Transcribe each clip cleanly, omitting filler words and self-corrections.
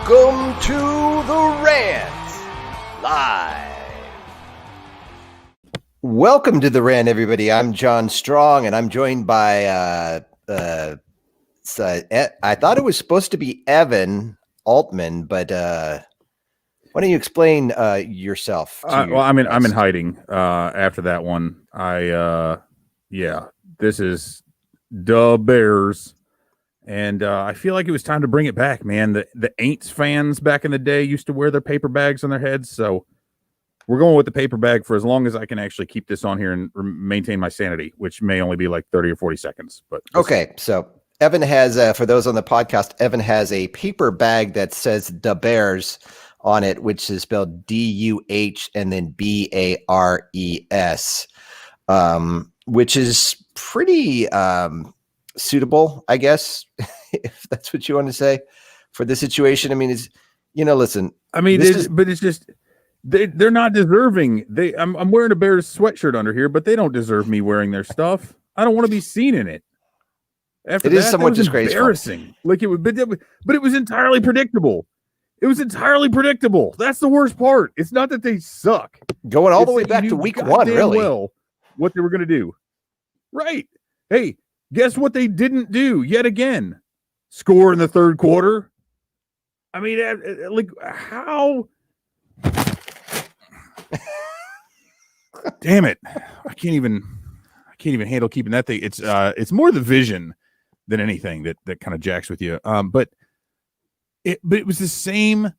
Welcome to the Rant Live. Welcome to the Rant, everybody. I'm John Strong, and I'm joined by I thought it was supposed to be Evan Altman, but why don't you explain yourself? I'm in hiding after that one. This is the Bears. And I feel like it was time to bring it back, man. The Aints fans back in the day used to wear their paper bags on their heads. So we're going with the paper bag for as long as I can actually keep this on here and maintain my sanity, which may only be like 30 or 40 seconds. But okay, so Evan has, for those on the podcast, Evan has a paper bag that says the Bears on it, which is spelled D-U-H and then B-A-R-E-S, which is pretty suitable, I guess, if that's what you want to say for the situation. I mean, listen. I mean, it's just they're not deserving. I'm wearing a Bears sweatshirt under here, but they don't deserve me wearing their stuff. I don't want to be seen in it. After it is somewhat disgraceful. Embarrassing. Like it would, but it was entirely predictable. It was entirely predictable. That's the worst part. It's not that they suck. Going all the way back to week one, really. Well, what they were going to do, right? Hey. Guess what they didn't do yet again? Score in the third quarter. I mean, like how? Damn it! I can't even handle keeping that thing. It's more the vision than anything that kind of jacks with you. But it was the same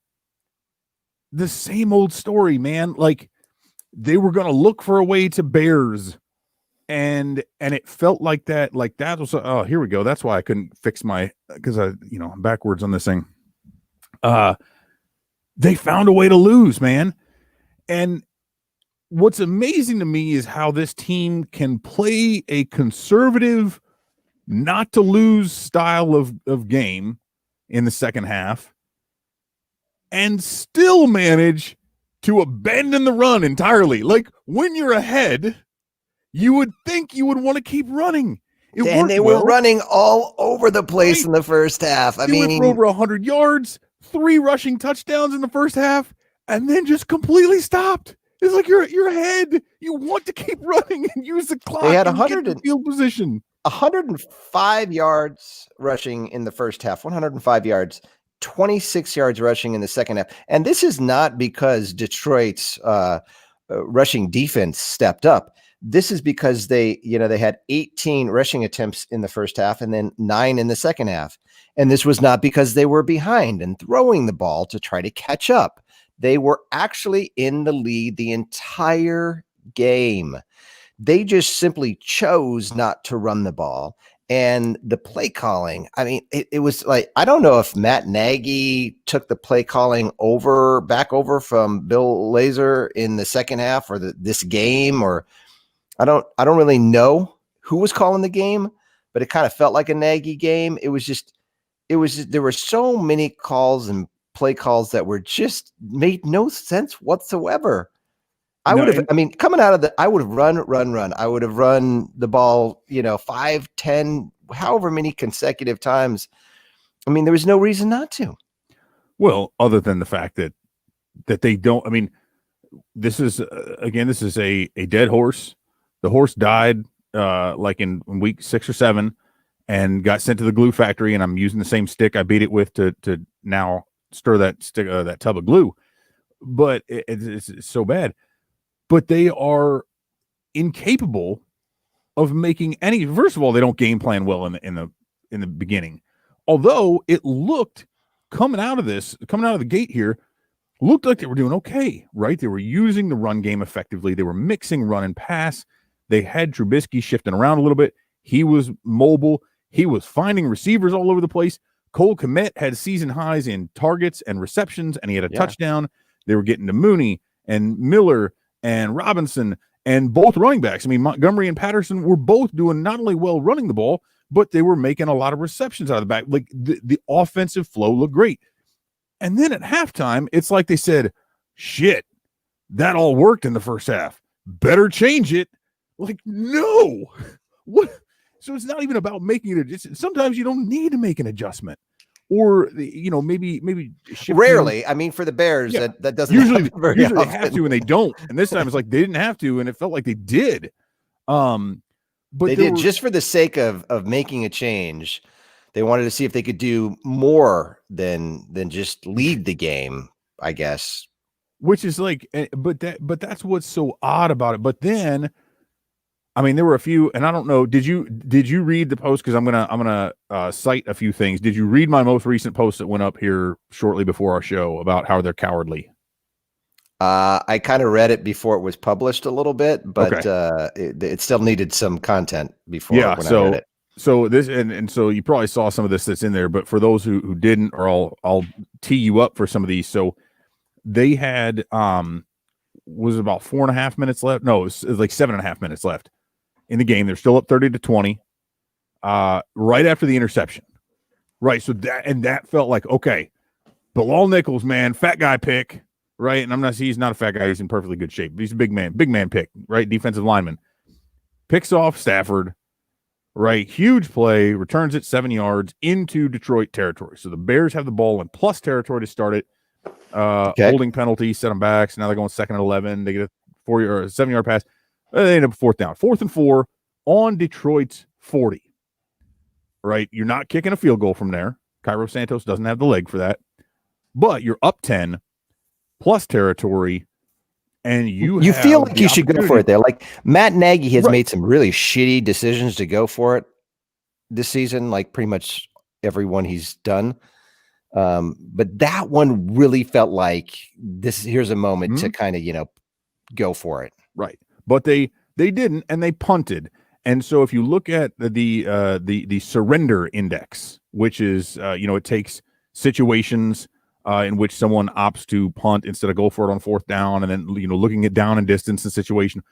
old story, man. Like they were going to look for a way to Bears. And it felt like that was, oh, here we go. That's why I couldn't fix because I'm backwards on this thing. They found a way to lose, man. And what's amazing to me is how this team can play a conservative, not to lose style of game in the second half and still manage to abandon the run entirely. Like when you're ahead, you would think you would want to keep running. And they were running all over the place in the first half. They went for over 100 yards, 3 rushing touchdowns in the first half, and then just completely stopped. It's like you're ahead. You want to keep running and use the clock. They had and get the field position. 105 yards rushing in the first half, 105 yards, 26 yards rushing in the second half. And this is not because Detroit's rushing defense stepped up. This is because they had 18 rushing attempts in the first half and then 9 in the second half. And this was not because they were behind and throwing the ball to try to catch up. They were actually in the lead the entire game. They just simply chose not to run the ball. And the play calling, I mean, it was like, I don't know if Matt Nagy took the play calling back over from Bill Lazor in the second half or this game, or I don't really know who was calling the game, but it kind of felt like a Nagy game. It was just there were so many calls and play calls that were just made no sense whatsoever. I would have run. I would have run the ball, 5, 10, however many consecutive times. I mean, there was no reason not to. Well, other than the fact that they don't, I mean, this is a dead horse. The horse died like in week 6 or 7 and got sent to the glue factory. And I'm using the same stick I beat it with to now stir that stick, that tub of glue. But it's so bad. But they are incapable of making any. First of all, they don't game plan well in the beginning. Although it looked coming out of the gate here, looked like they were doing okay, right? They were using the run game effectively. They were mixing run and pass. They had Trubisky shifting around a little bit. He was mobile. He was finding receivers all over the place. Cole Kmet had season highs in targets and receptions, and he had a touchdown. They were getting to Mooney and Miller and Robinson and both running backs. I mean, Montgomery and Patterson were both doing not only well running the ball, but they were making a lot of receptions out of the back. Like the offensive flow looked great. And then at halftime, it's like they said, shit, that all worked in the first half. Better change it. Like, no. What? So it's not even about making it. Sometimes you don't need to make an adjustment. or maybe shift Rarely. I mean, for the Bears, that doesn't usually happen very usually often. they have to and they don't. And this time it's like they didn't have to, and it felt like they did. But they did just for the sake of making a change. They wanted to see if they could do more than just lead the game, I guess. Which is like, but that's what's so odd about it. But then, I mean, there were a few, and I don't know. Did you read the post? Because I'm gonna cite a few things. Did you read my most recent post that went up here shortly before our show about how they're cowardly? I kind of read it before it was published a little bit, but okay. It still needed some content before I read it. So this and so you probably saw some of this that's in there, but for those who didn't, or I'll tee you up for some of these. So they had was about 4.5 minutes left. No, it was like 7.5 minutes left in the game. They're still up 30-20. Right after the interception. Right. So that felt like, okay, Bilal Nichols, man, fat guy pick. Right. And he's not a fat guy, he's in perfectly good shape. But he's a big man pick, right? Defensive lineman. Picks off Stafford. Right, huge play, returns it 7 yards into Detroit territory. So the Bears have the ball in plus territory to start it. Holding penalty, set them back. So now they're going 2nd and 11. They get a 7-yard pass. They end up 4th down. 4th and 4 on Detroit's 40. Right, you're not kicking a field goal from there. Cairo Santos doesn't have the leg for that. But you're up 10, plus territory. And you feel like you should go for it there. Like Matt Nagy has made some really shitty decisions to go for it this season, like pretty much everyone he's done. But that one really felt like here's a moment to kind of, go for it. Right. But they didn't, and they punted. And so if you look at the surrender index, which is, it takes situations in which someone opts to punt instead of go for it on 4th down, and then looking at down and distance and situation.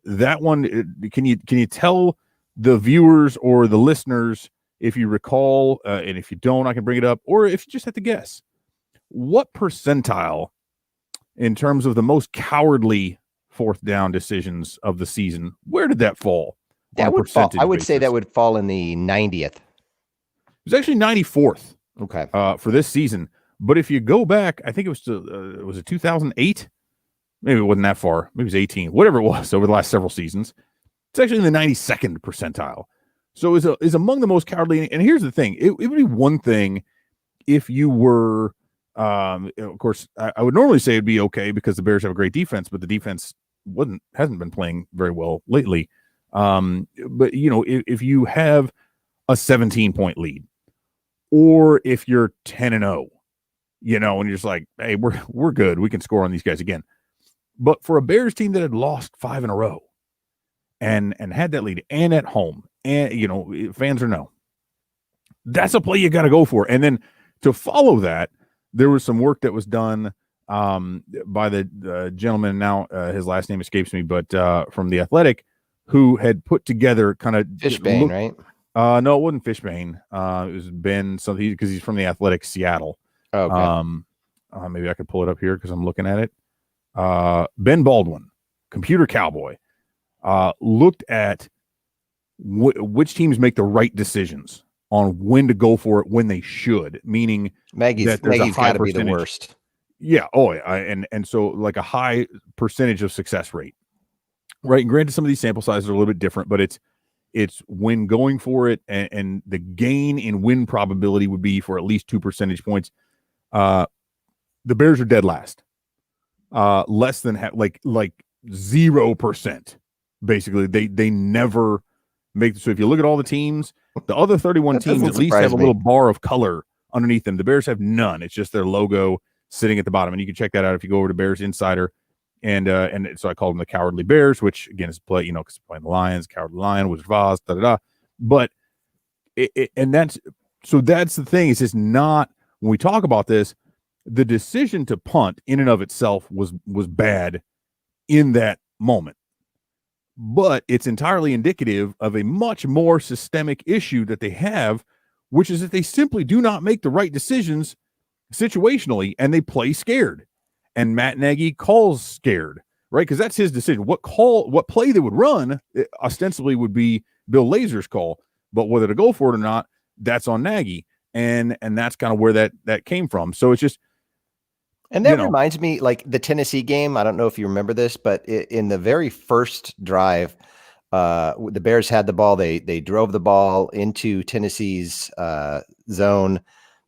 That one, can you tell the viewers or the listeners, if you recall, and if you don't, I can bring it up, or if you just have to guess, what percentile in terms of the most cowardly 4th down decisions of the season, where did that fall? That would fall. I would say that would fall in the 90th. It was actually 94th. Okay, for this season. But if you go back, I think it was it 2008? Maybe it wasn't that far. Maybe it was 18. Whatever it was over the last several seasons. It's actually in the 92nd percentile. So is among the most cowardly. And here's the thing. It would be one thing if you were, of course, I would normally say it'd be okay because the Bears have a great defense, but the defense hasn't been playing very well lately. But, if you have a 17-point lead, or if you're 10-0, and you're just like, hey, we're good. We can score on these guys again. But for a Bears team that had lost 5 in a row and had that lead and at home, and, fans are no, that's a play you got to go for. And then to follow that, there was some work that was done by the gentleman, now his last name escapes me, but from The Athletic, who had put together kind of Fishbane, right? No, it wasn't Fishbane. It was Ben something, because he's from The Athletic, Seattle. Okay. Maybe I could pull it up here because I'm looking at it. Ben Baldwin, computer cowboy, looked at which teams make the right decisions on when to go for it, when they should, meaning Maggie's got to be the worst. Yeah. Oh, yeah. And so like a high percentage of success rate, right? And granted, some of these sample sizes are a little bit different, but it's when going for it, and the gain in win probability would be for at least 2 percentage points. The Bears are dead last, less than like 0%. Basically, they never make. So if you look at all the teams, the other 31 teams at least have a little bar of color underneath them. The Bears have none. It's just their logo sitting at the bottom, and you can check that out if you go over to Bears Insider. And so I call them the Cowardly Bears, which again is play, because playing the Lions, Cowardly Lion, Wizard of Oz, But that's the thing. It's just not, when we talk about this, the decision to punt in and of itself was bad in that moment. But it's entirely indicative of a much more systemic issue that they have, which is that they simply do not make the right decisions situationally, and they play scared. And Matt Nagy calls scared, right? Because that's his decision. What play they would run ostensibly would be Bill Lazor's call, but whether to go for it or not, that's on Nagy. and that's kind of where that came from. So it's just, and that reminds me, like the Tennessee game. I don't know if you remember this, but in the very first drive, the Bears had the ball. They drove the ball into Tennessee's zone.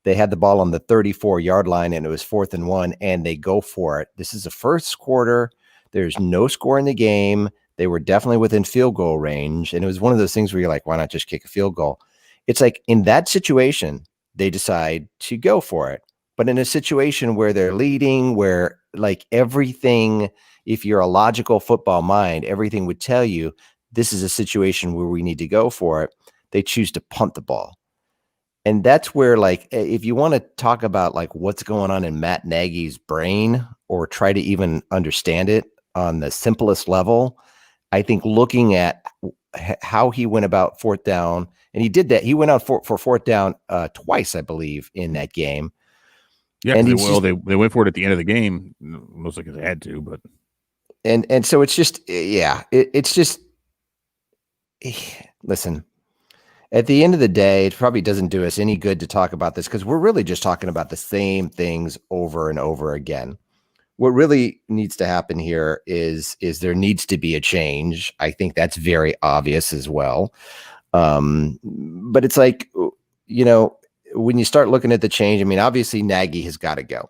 They had the ball on the 34-yard line, and it was 4th and 1, and they go for it. This is the first quarter. There's no score in the game. They were definitely within field goal range, and it was one of those things where you're like, why not just kick a field goal? It's like in that situation, they decide to go for it. But in a situation where they're leading, where like everything, if you're a logical football mind, everything would tell you this is a situation where we need to go for it, they choose to punt the ball. And that's where, like, if you want to talk about like what's going on in Matt Nagy's brain or try to even understand it on the simplest level, I think looking at how he went about 4th down, and he did that. He went out for 4th down twice, I believe, in that game. Yeah, and they went for it at the end of the game, most likely they had to, but and so it's just, yeah, it's just, listen. At the end of the day, it probably doesn't do us any good to talk about this because we're really just talking about the same things over and over again. What really needs to happen here is there needs to be a change. I think that's very obvious as well. But it's like, when you start looking at the change, I mean, obviously Nagy has got to go.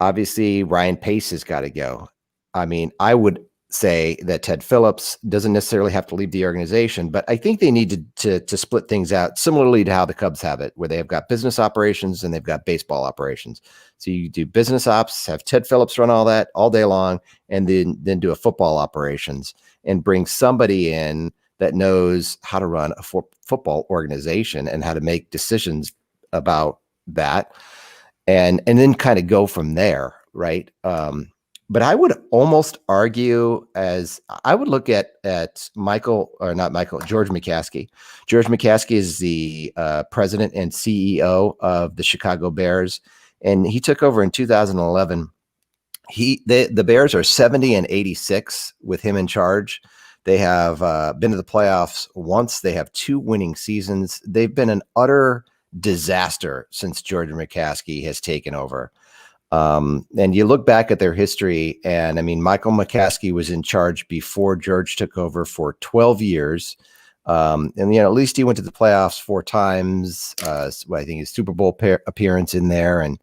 Obviously Ryan Pace has got to go. I mean, I would say that Ted Phillips doesn't necessarily have to leave the organization, but I think they need to split things out similarly to how the Cubs have it, where they have got business operations and they've got baseball operations. So you do business ops, have Ted Phillips run all that all day long, and then do a football operations and bring somebody in that knows how to run a football organization and how to make decisions about that, and then kind of go from there, right? But I would almost argue, as I would look at George McCaskey. George McCaskey is the president and CEO of the Chicago Bears, and he took over in 2011. The Bears are 70-86 with him in charge. They have been to the playoffs once. They have 2 winning seasons. They've been an utter disaster since George McCaskey has taken over. And you look back at their history, and I mean, Michael McCaskey was in charge before George took over for 12 years. And, at least he went to the playoffs 4 times. I think his Super Bowl appearance in there, and,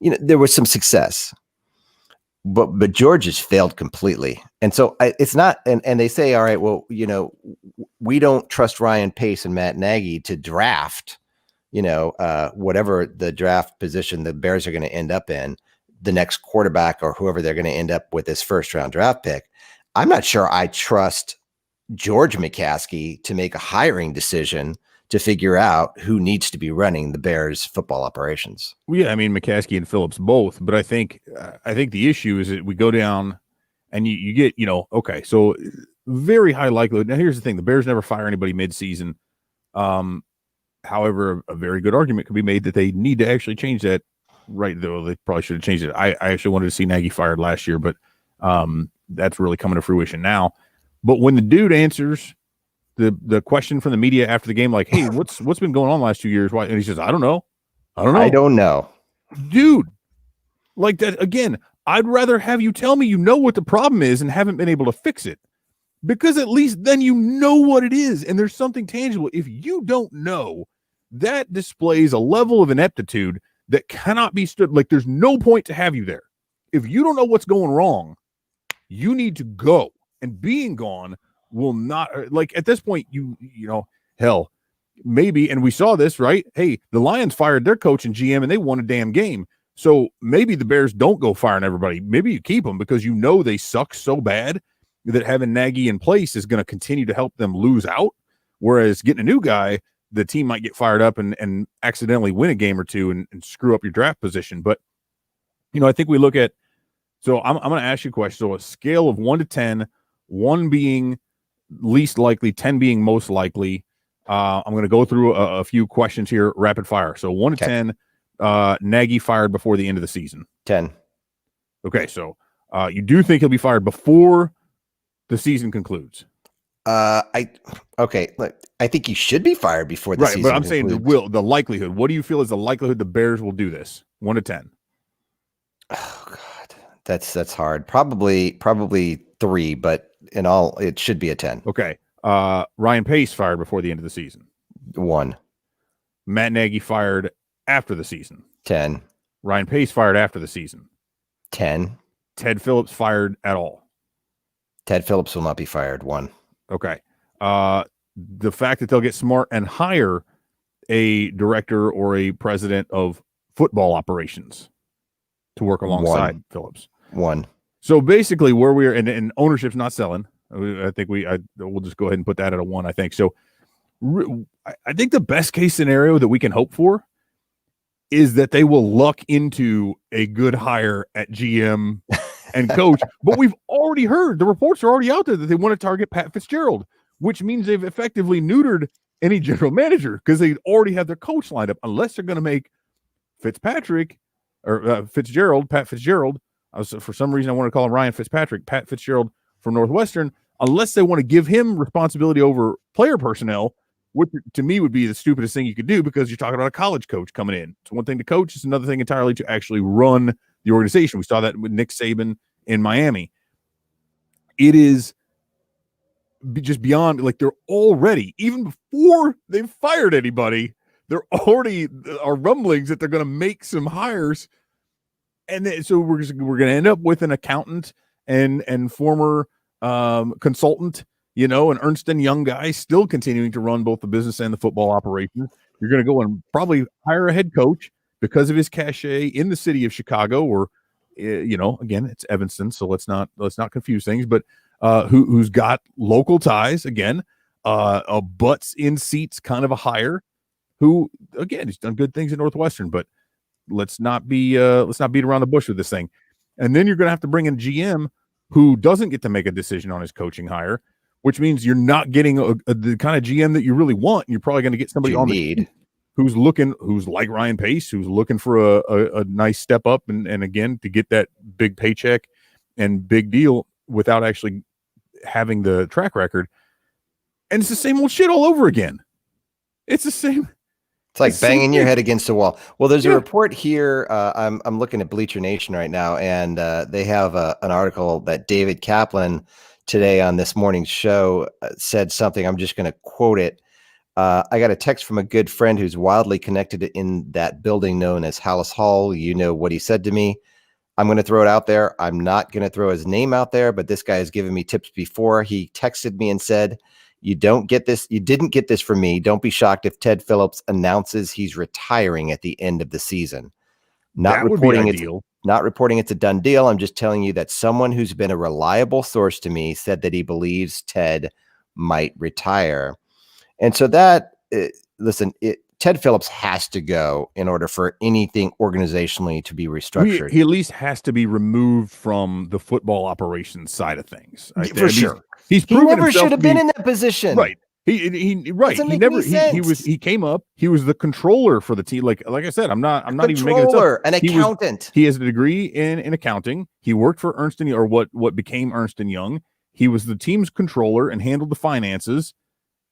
there was some success, but George has failed completely. And so it's not, and they say, all right, well, we don't trust Ryan Pace and Matt Nagy to draft, whatever the draft position the Bears are going to end up in, the next quarterback or whoever they're going to end up with this 1st-round draft pick. I'm not sure I trust George McCaskey to make a hiring decision to figure out who needs to be running the Bears football operations. Well, yeah, I mean, McCaskey and Phillips both, but I think the issue is that we go down and you get, okay, so very high likelihood. Now, here's the thing. The Bears never fire anybody mid-season. However, a very good argument could be made that they need to actually change that, right? Though they probably should have changed it. I actually wanted to see Nagy fired last year, but that's really coming to fruition now. But when the dude answers the question from the media after the game, like, "Hey, what's been going on the last 2 years?" Why? And he says, "I don't know. I don't know, dude." Like that again. I'd rather have you tell me what the problem is and haven't been able to fix it, because at least then what it is and there's something tangible. If you don't know, that displays a level of ineptitude that cannot be stood. Like, there's no point to have you there. If you don't know what's going wrong, you need to go, and being gone will not, like, at this point, hell, maybe, and we saw this, right? Hey, the Lions fired their coach and GM and they won a damn game. So maybe the Bears don't go firing everybody. Maybe you keep them because they suck so bad that having Nagy in place is going to continue to help them lose out. Whereas getting a new guy, the team might get fired up and accidentally win a game or two and screw up your draft position. But, I think we look at, so I'm going to ask you a question. So a scale of 1 to 10, 1 being least likely, 10 being most likely. I'm going to go through a few questions here, rapid fire. So 1 to 10, Nagy fired before the end of the season. 10. Okay. So you do think he'll be fired before the season concludes? Look, I think he should be fired before the Right, but season I'm saying concludes. the likelihood. What do you feel is the likelihood the Bears will do this? 1 to 10. Oh God, that's hard. Probably 3, but in all, it should be a 10. Okay. Ryan Pace fired before the end of the season. 1. Matt Nagy fired after the season. 10. Ryan Pace fired after the season. 10. Ted Phillips fired at all. Ted Phillips will not be fired. 1. Okay. The fact that they'll get smart and hire a director or a president of football operations to work alongside Phillips. 1. So basically, where we are, and ownership's not selling. I think we'll just go ahead and put that at a 1. I think so. I think the best case scenario that we can hope for is that they will luck into a good hire at GM and coach. But we've already heard, the reports are already out there that they want to target Pat Fitzgerald, which means they've effectively neutered any general manager because they already have their coach lined up, unless they're going to make Fitzpatrick or Pat Fitzgerald. For some reason, I want to call him Ryan Fitzpatrick, Pat Fitzgerald from Northwestern, unless they want to give him responsibility over player personnel, which to me would be the stupidest thing you could do because you're talking about a college coach coming in. It's one thing to coach. It's another thing entirely to actually run the organization. We saw that with Nick Saban in Miami. It is just beyond, like, they're already, even before they've fired anybody, there already are rumblings that they're going to make some hires. And then, so we're going to end up with an accountant and former consultant, an Ernst & Young guy still continuing to run both the business and the football operation. You're going to go and probably hire a head coach because of his cachet in the city of Chicago, or, again, it's Evanston, so let's not confuse things, but who's got local ties, again, a butts in seats kind of a hire, who, again, he's done good things at Northwestern, but let's not beat around the bush with this thing. And then you're going to have to bring in GM who doesn't get to make a decision on his coaching hire, which means you're not getting the kind of GM that you really want. You're probably going to get somebody on the team who's like Ryan Pace, who's looking for a nice step up and again, to get that big paycheck and big deal without actually having the track record. And it's the same old shit all over again. It's the same. It's like banging your head against a wall. Well, there's a report here. I'm looking at Bleacher Nation right now, and they have an article that David Kaplan today on this morning's show said something. I'm just going to quote it. I got a text from a good friend who's wildly connected in that building known as Hallis Hall. You know what he said to me. I'm going to throw it out there. I'm not going to throw his name out there, but this guy has given me tips before. He texted me and said, You didn't get this from me. Don't be shocked if Ted Phillips announces he's retiring at the end of the season. Not reporting it's a done deal. I'm just telling you that someone who's been a reliable source to me said that he believes Ted might retire. And so that, Ted Phillips has to go in order for anything organizationally to be restructured. He at least has to be removed from the football operations side of things. For sure. He never should have been in that position. Right. He came up. He was the controller for the team. Like I said, I'm not even making this up. An accountant. He has a degree in accounting. He worked for Ernst & Young, or what became Ernst & Young. He was the team's controller and handled the finances,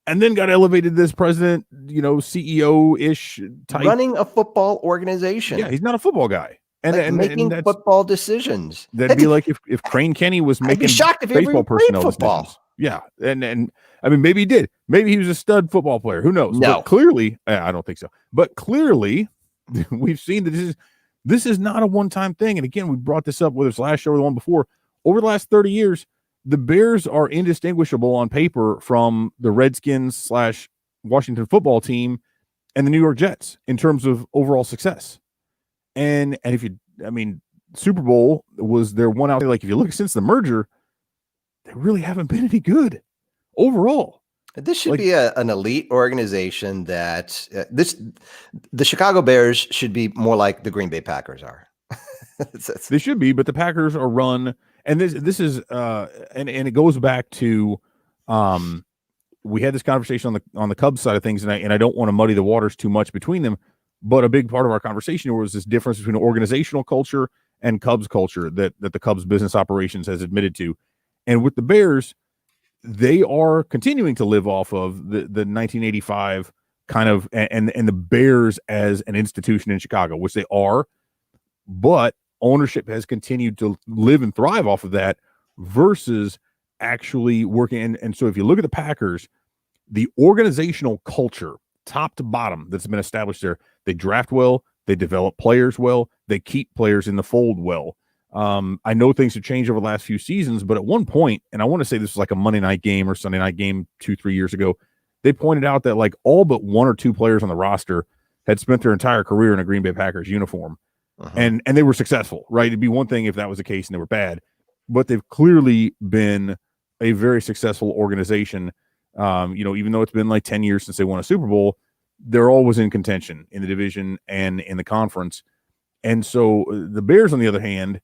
and then got elevated as president, CEO-ish type. Running a football organization. Yeah, he's not a football guy. And making football decisions. That'd be like if Crane Kenny was making I'd be shocked if baseball personnel football. Decisions. Yeah, and I mean, maybe he did. Maybe he was a stud football player. Who knows? No, but clearly, I don't think so. But clearly, we've seen that this is not a one-time thing. And again, we brought this up whether it's last show or the one before. Over the last 30 years, the Bears are indistinguishable on paper from the Redskins / Washington football team and the New York Jets in terms of overall success. And Super Bowl was their one out. Like, if you look since the merger, they really haven't been any good overall. This should be an elite organization that the Chicago Bears should be more like the Green Bay Packers are. They should be, but the Packers are run, and this is and it goes back to we had this conversation on the Cubs side of things, and I don't want to muddy the waters too much between them, but a big part of our conversation was this difference between organizational culture and Cubs culture that the Cubs business operations has admitted to. And with the Bears, they are continuing to live off of the 1985 kind of, and the Bears as an institution in Chicago, which they are, but ownership has continued to live and thrive off of that versus actually working. And so if you look at the Packers, the organizational culture, top to bottom, that's been established there, they draft well, they develop players well, they keep players in the fold well. I know things have changed over the last few seasons, but at one point, and I want to say this was like a Monday night game or Sunday night game 2-3 years ago, they pointed out that like all but one or two players on the roster had spent their entire career in a Green Bay Packers uniform. And they were successful, right? It'd be one thing if that was the case and they were bad, but they've clearly been a very successful organization. Even though it's been like 10 years since they won a Super Bowl, they're always in contention in the division and in the conference. And so the Bears, on the other hand,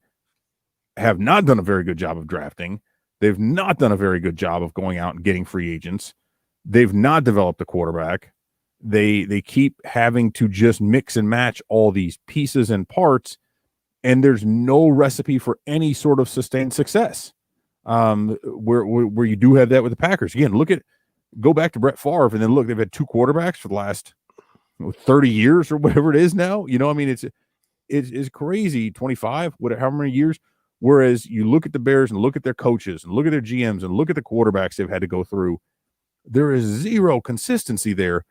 have not done a very good job of drafting. They've not done a very good job of going out and getting free agents. They've not developed a quarterback. They keep having to just mix and match all these pieces and parts, and there's no recipe for any sort of sustained success. Where you do have that with the Packers. Again, go back to Brett Favre, and then look, they've had two quarterbacks for the last 30 years or whatever it is now. It's crazy, 25, however many years. Whereas you look at the Bears and look at their coaches and look at their GMs and look at the quarterbacks they've had to go through, there is zero consistency there.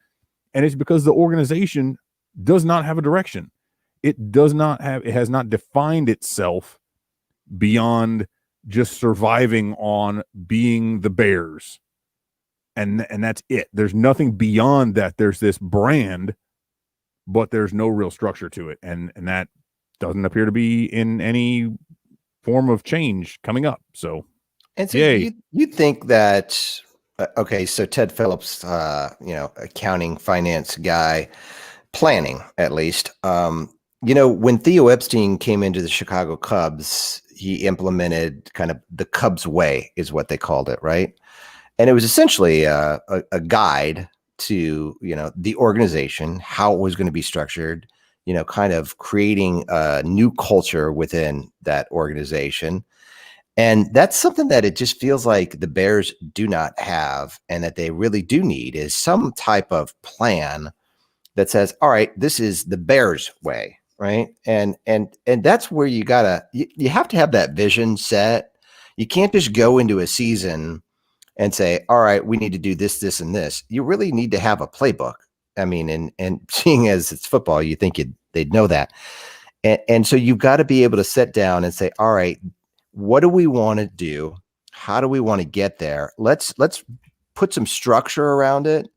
And it's because the organization does not have a direction. It has not defined itself beyond just surviving on being the Bears. And that's it. There's nothing beyond that. There's this brand, but there's no real structure to it. And that doesn't appear to be in any form of change coming up. So, and so you think that, okay, so Ted Phillips, accounting, finance guy, planning at least. When Theo Epstein came into the Chicago Cubs, he implemented kind of the Cubs way, is what they called it, right? And it was essentially a guide to the organization, how it was going to be structured, kind of creating a new culture within that organization. And that's something that it just feels like the Bears do not have, and that they really do need is some type of plan that says, all right, this is the Bears way, right? And that's where you have to have that vision set. You can't just go into a season and say, all right, we need to do this, this, and this. You really need to have a playbook. I mean, and seeing as it's football, you think they'd know that. And so you've got to be able to sit down and say, all right, what do we want to do? How do we want to get there? Let's put some structure around it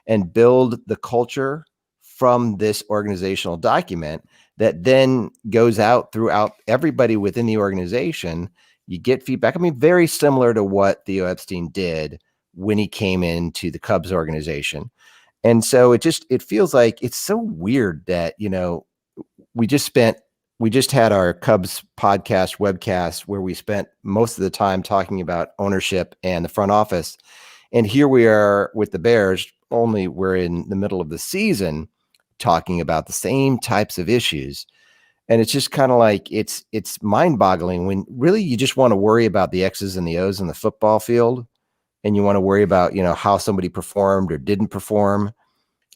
and build the culture from this organizational document that then goes out throughout everybody within the organization. You get feedback. I mean, very similar to what Theo Epstein did when he came into the Cubs organization. And so it feels like it's so weird that, we just had our Cubs podcast, Webcast, where we spent most of the time talking about ownership and the front office. And here we are with the Bears, only we're in the middle of the season talking about the same types of issues. And it's just kind of like, it's mind-boggling when really you just want to worry about the X's and the O's in the football field. And you want to worry about, how somebody performed or didn't perform.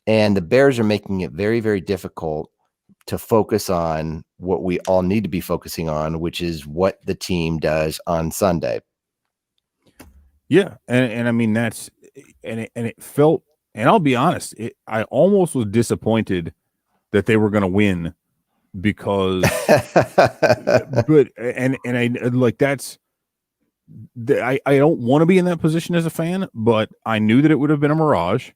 And the Bears are making it very, very difficult to focus on what we all need to be focusing on, which is what the team does on Sunday. Yeah. And I mean, it felt, and I'll be honest, I almost was disappointed that they were going to win because, but I like, I don't want to be in that position as a fan, but I knew that it would have been a mirage.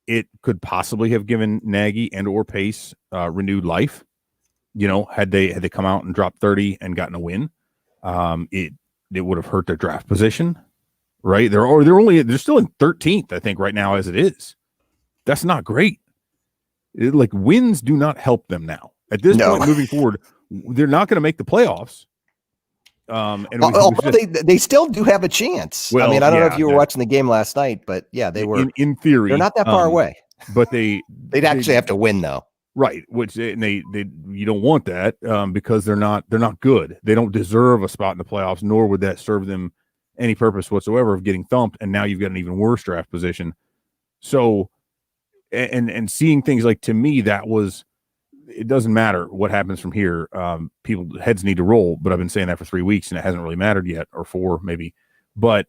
It could possibly have given Nagy and or Pace renewed life. Had they come out and dropped 30 and gotten a win, it would have hurt their draft position, right? They're still in 13th, I think, right now as it is. That's not great. Wins do not help them now. At this point moving forward, they're not going to make the playoffs. They still do have a chance. Well, I mean, I don't know if you were watching the game last night, but yeah, they were in theory. They're not that far away, but they'd actually have to win though. Right. Which you don't want that because they're not good. They don't deserve a spot in the playoffs, nor would that serve them any purpose whatsoever of getting thumped, and now you've got an even worse draft position. So, and seeing things like, to me, that was, it doesn't matter what happens from here. People heads need to roll, but I've been saying that for 3 weeks and it hasn't really mattered yet, or 4 maybe. But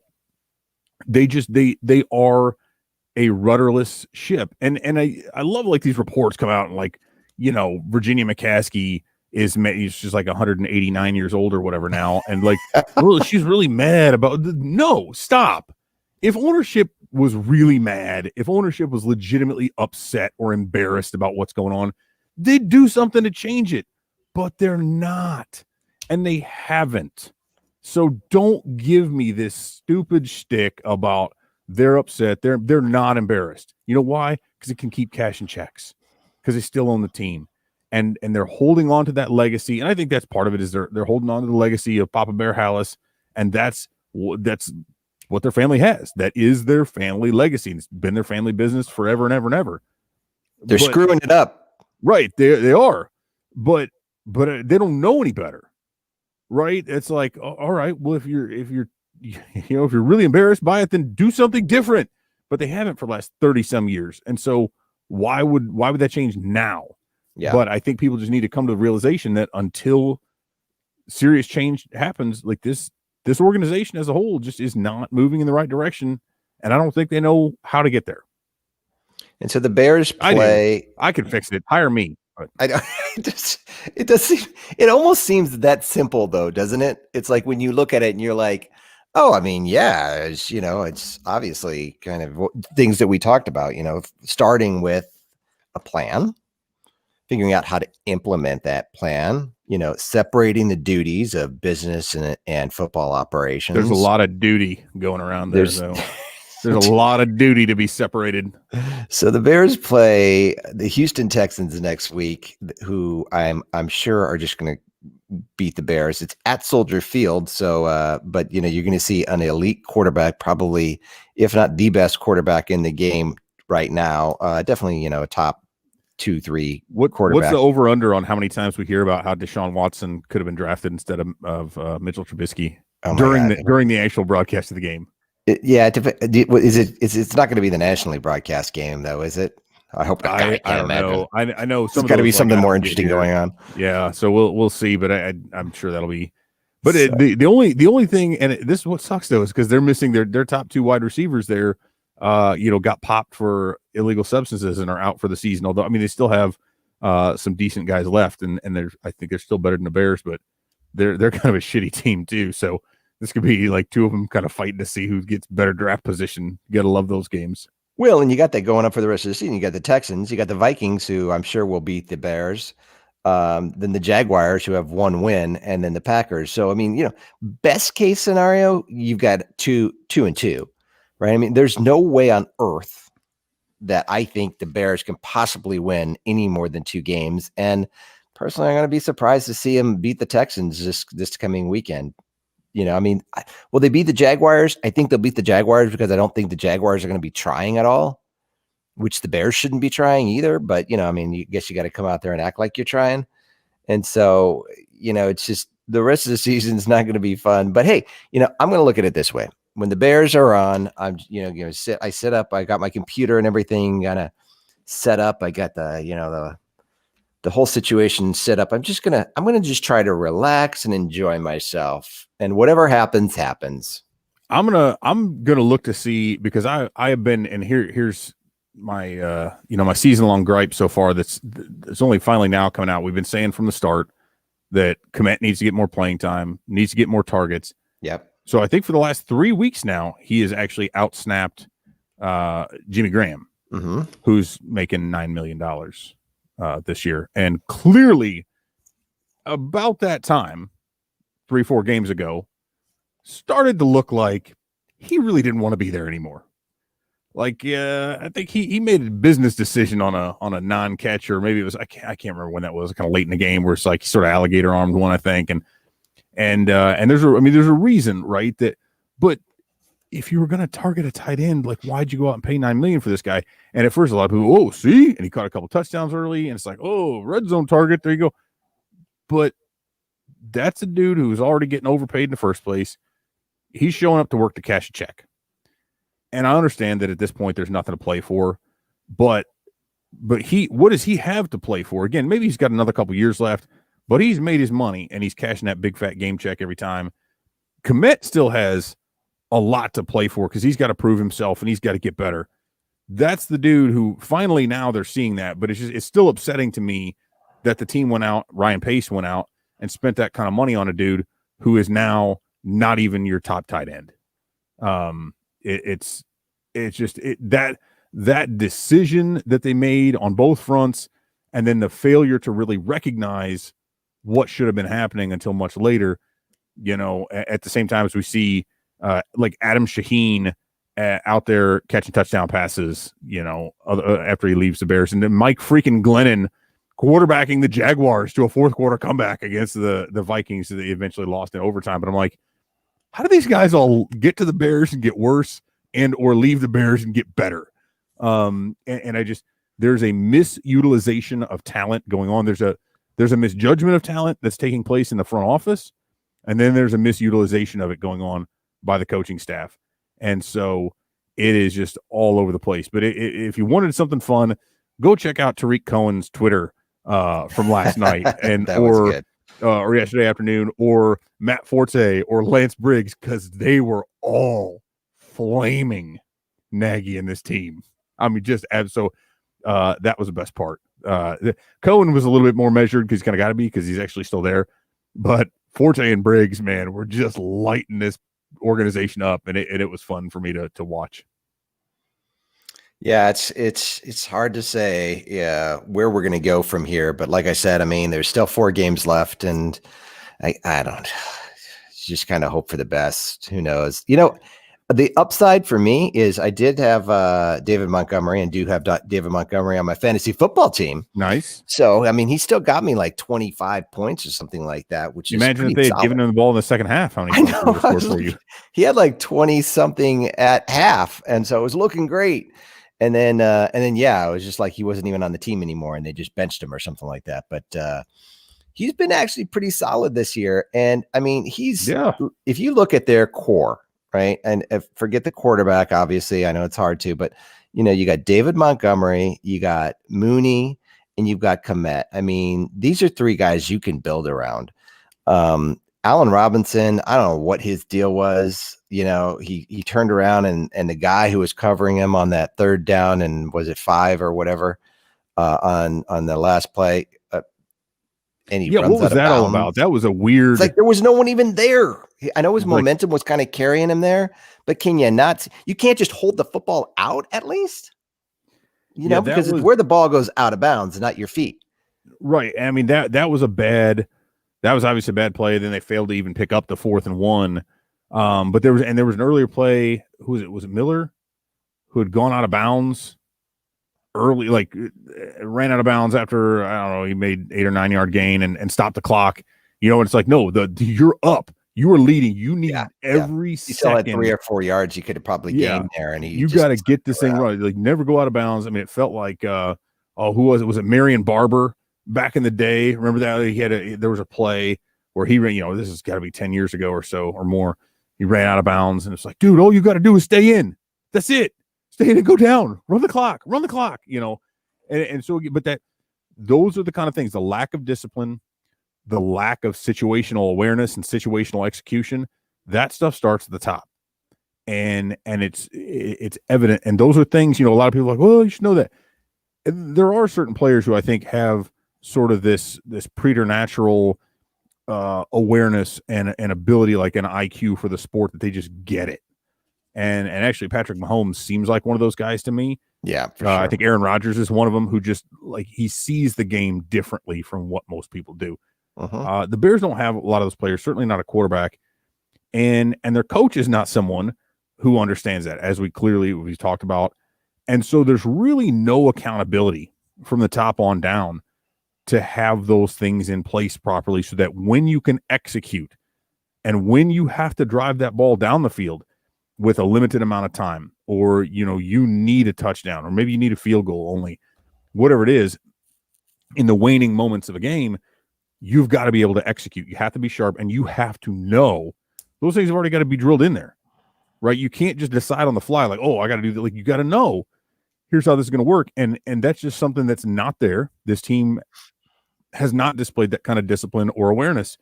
they are a rudderless ship, and I love like these reports come out and like, Virginia McCaskey he's just like 189 years old or whatever now, and like she's really mad about no, stop. If ownership was really mad, if ownership was legitimately upset or embarrassed about what's going on, they'd do something to change it, but they're not, and they haven't. So don't give me this stupid shtick about they're upset. They're not embarrassed. You know why? Because it can keep cashing checks, because they still own the team, and they're holding on to that legacy. And I think that's part of it, is they're holding on to the legacy of Papa Bear Hallis, and that's what their family has. That is their family legacy. And it's been their family business forever and ever and ever. They're screwing it up. Right. They are. But they don't know any better. Right. It's like, all right, well, if you're really embarrassed by it, then do something different. But they haven't for the last 30 some years. And so why would that change now? Yeah. But I think people just need to come to the realization that until serious change happens, like this organization as a whole just is not moving in the right direction. And I don't think they know how to get there. And so the Bears play. I can fix it. Hire me. I don't. It does seem. It almost seems that simple, though, doesn't it? It's like when you look at it and you're like, "Oh, I mean, yeah, it's obviously kind of things that we talked about. Starting with a plan, figuring out how to implement that plan. Separating the duties of business and football operations. There's a lot of duty going around there, though. There's a lot of duty to be separated. So the Bears play the Houston Texans next week, who I'm sure are just going to beat the Bears. It's at Soldier Field, so but you're going to see an elite quarterback, probably if not the best quarterback in the game right now. Definitely, a top 2-3 quarterback. What's the over under on how many times we hear about how Deshaun Watson could have been drafted instead of Mitchell Trubisky during the actual broadcast of the game? It's not going to be the nationally broadcast game, though, is it? I hope not. I don't know. I know there's got to be something more interesting going on. Yeah, so we'll see, but I'm sure that'll be. But the only thing, and this is what sucks though, is because they're missing their top 2 wide receivers there. Got popped for illegal substances and are out for the season. Although, I mean, they still have some decent guys left, and I think they're still better than the Bears, but they're kind of a shitty team too. So this could be like 2 of them kind of fighting to see who gets better draft position. You got to love those games. Well, and you got that going up for the rest of the season. You got the Texans, you got the Vikings, who I'm sure will beat the Bears. Then the Jaguars, who have 1 win, and then the Packers. So, I mean, best case scenario, you've got 2-2, right? I mean, there's no way on earth that I think the Bears can possibly win any more than 2 games. And personally, I'm going to be surprised to see them beat the Texans this coming weekend. Will they beat the Jaguars? I think they'll beat the Jaguars because I don't think the Jaguars are going to be trying at all, which the Bears shouldn't be trying either. But, you guess you got to come out there and act like you're trying. And so, it's just the rest of the season is not going to be fun. But hey, I'm going to look at it this way. When the Bears are on, I'm, I set up, I got my computer and everything kind of set up. I got the whole situation set up. I'm going to just try to relax and enjoy myself, and whatever happens. I'm going to look to see, because I have been, and here's my, my season long gripe so far. It's only finally now coming out. We've been saying from the start that Kmet needs to get more playing time, needs to get more targets. Yep. So I think for the last 3 weeks now, he has actually outsnapped Jimmy Graham, who's making $9 million this year. And clearly about that time, 3-4 games ago, started to look like he really didn't want to be there anymore. Like, I think he made a business decision on a non-catch, or maybe it was, I can't remember when that was, kind of late in the game, where it's like sort of alligator armed one, I think. And there's a reason, right? But if you were going to target a tight end, like, why'd you go out and pay $9 million for this guy? And at first, a lot of people, see, and he caught a couple touchdowns early, and it's like, red zone target, there you go. But that's a dude who's already getting overpaid in the first place. he's showing up to work to cash a check. And I understand that at this point there's nothing to play for, but what does he have to play for? Again, maybe he's got another couple years left, but he's made his money and he's cashing that big fat game check every time. Komet still has a lot to play for because he's got to prove himself and he's got to get better. That's the dude who finally now they're seeing that, but it's still upsetting to me that the team went out, Ryan Pace went out and spent that kind of money on a dude who is now not even your top tight end. It's just that decision that they made on both fronts, and then the failure to really recognize what should have been happening until much later. At the same time as we see like Adam Shaheen out there catching touchdown passes, after he leaves the Bears, and then Mike freaking Glennon quarterbacking the Jaguars to a fourth quarter comeback against the Vikings that they eventually lost in overtime. But I'm like, how do these guys all get to the Bears and get worse and or leave the Bears and get better? And there's a misutilization of talent going on. There's a misjudgment of talent that's taking place in the front office. And then there's a misutilization of it going on by the coaching staff. And so it is just all over the place. But if you wanted something fun, go check out Tariq Cohen's Twitter from last night or yesterday afternoon, or Matt Forte or Lance Briggs, because they were all flaming Nagy and this team. I mean, that was the best part. Cohen was a little bit more measured because he's kind of got to be, because he's actually still there. But Forte and Briggs, man, were just lighting this organization up, and it was fun for me to watch. Yeah, it's hard to say where we're going to go from here. But like I said, I mean, there's still 4 games left, and I don't just kind of hope for the best. Who knows? The upside for me is I did have David Montgomery, and do have David Montgomery on my fantasy football team. Nice. So, I mean, he still got me like 25 points or something like that, which imagine if they had given him the ball in the second half. How many points would he score for you? He had like 20 something at half. And so it was looking great. And then, yeah, it was just like he wasn't even on the team anymore, and they just benched him or something like that. But he's been actually pretty solid this year. And I mean, if you look at their core, right, and forget the quarterback, obviously, I know it's hard to, but you got David Montgomery, you got Mooney, and you've got Komet. I mean, these are 3 guys you can build around. Allen Robinson, I don't know what his deal was. He turned around and the guy who was covering him on that third down, and was it 5 or whatever, on the last play. And he runs what was that all about? That was a weird. It's like there was no one even there. I know his momentum was kind of carrying him there, but can you not? You can't just hold the football out at least, because it's where the ball goes out of bounds, not your feet. Right. I mean, that was obviously a bad play. Then they failed to even pick up the 4th and 1. But there was an earlier play. Who was it? Was it Miller who had gone out of bounds early, like ran out of bounds after, I don't know, he made 8 or 9 yard gain and stopped the clock. And it's like, no, you're up. You are leading. You need every second. You still had 3 or 4 yards you could have probably gained there. And you got to get this thing right. Like, never go out of bounds. I mean, it felt like, who was it? Was it Marion Barber back in the day? Remember that? There was a play where he ran, this has got to be 10 years ago or so or more. He ran out of bounds, and it's like, dude, all you got to do is stay in. That's it. Stay in and go down. Run the clock. And so, but those are the kind of things, the lack of discipline, the lack of situational awareness and situational execution, that stuff starts at the top. And it's evident. And those are things, a lot of people are like, well, you should know that. And there are certain players who I think have sort of this preternatural awareness and ability, like an IQ for the sport, that they just get it. And actually, Patrick Mahomes seems like one of those guys to me. Yeah, for sure. I think Aaron Rodgers is one of them who just, like, he sees the game differently from what most people do. The Bears don't have a lot of those players, certainly not a quarterback. And their coach is not someone who understands that, as we've talked about. And so there's really no accountability from the top on down to have those things in place properly, so that when you can execute and when you have to drive that ball down the field with a limited amount of time, or, you need a touchdown, or maybe you need a field goal only, whatever it is, in the waning moments of a game, you've got to be able to execute. You have to be sharp, and you have to know Those things have already got to be drilled in there, right? You can't just decide on the fly like, oh, I got to do that. Like, you got to know here's how this is going to work, and that's just something that's not there. This team has not displayed that kind of discipline or awareness,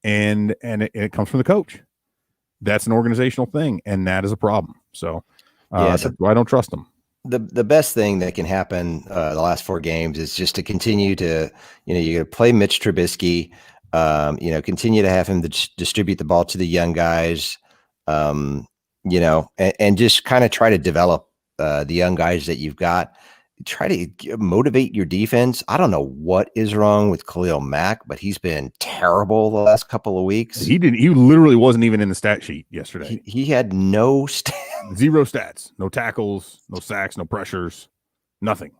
and it comes from the coach. That's an organizational thing, and that is a problem. So, that's why I don't trust them. The best thing that can happen the last 4 games is just to continue to, you're going to play Mitch Trubisky, continue to have him distribute the ball to the young guys, and just kind of try to develop the young guys that you've got. Try to motivate your defense. I don't know what is wrong with Khalil Mack, but he's been terrible the last couple of weeks. He literally wasn't even in the stat sheet yesterday. He had no zero stats, no tackles, no sacks, no pressures, nothing,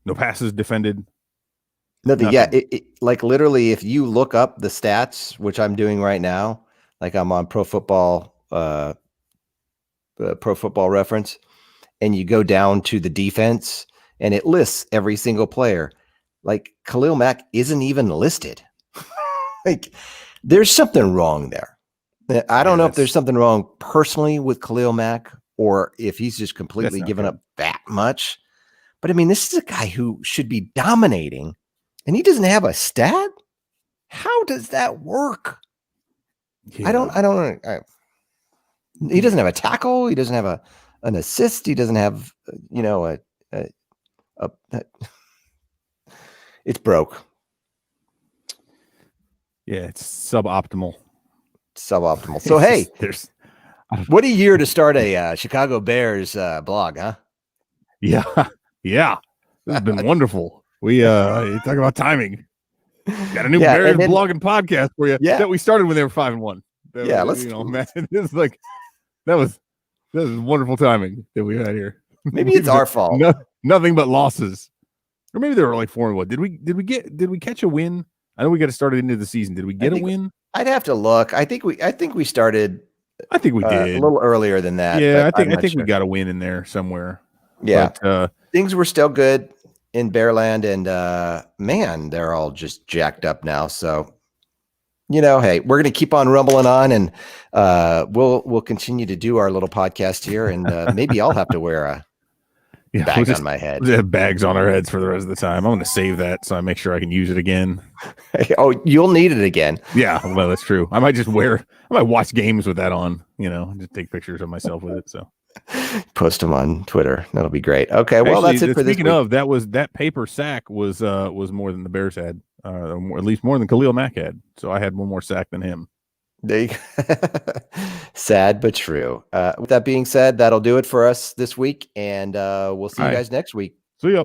no passes defended. Nothing. Yeah. Like literally, if you look up the stats, which I'm doing right now, like I'm on Pro Football Reference, and you go down to the defense, and it lists every single player. Like Khalil Mack isn't even listed. Like there's something wrong there. I don't know if there's something wrong personally with Khalil Mack or if he's just completely given up that much. But I mean, this is a guy who should be dominating and he doesn't have a stat. How does that work? Yeah. I don't know. He doesn't have a tackle. He doesn't have an assist. He doesn't have, it's broke. Yeah, it's suboptimal. So hey, what a year to start a Chicago Bears blog, huh? Yeah. This has been wonderful. We you talk about timing. Got a new Bears blog and podcast for you that we started when they were 5-1. Let's man. It's like that was wonderful timing that we had here. Maybe it's our fault. Nothing but losses. Or maybe they were like 4-1. Did we catch a win? I know we got to start it into the season. Did we get a win? I'd have to look. I think we started. I think we did a little earlier than that. Yeah, I think we got a win in there somewhere. Yeah, but, things were still good in Bearland, and man, they're all just jacked up now. So, hey, we're gonna keep on rumbling on, and we'll continue to do our little podcast here, and maybe I'll have to wear a bag on my head. We'll have bags on our heads for the rest of the time. I'm going to save that so I make sure I can use it again. Oh, you'll need it again. Yeah, well, that's true. I might watch games with that on, just take pictures of myself with it. So post them on Twitter. That'll be great. Okay. Well, that's it for this week. Speaking of, that paper sack was more than the Bears had, or at least more than Khalil Mack had. So I had one more sack than him. There you go. Sad but true. With that being said, that'll do it for us this week, and we'll see you guys next week. See ya.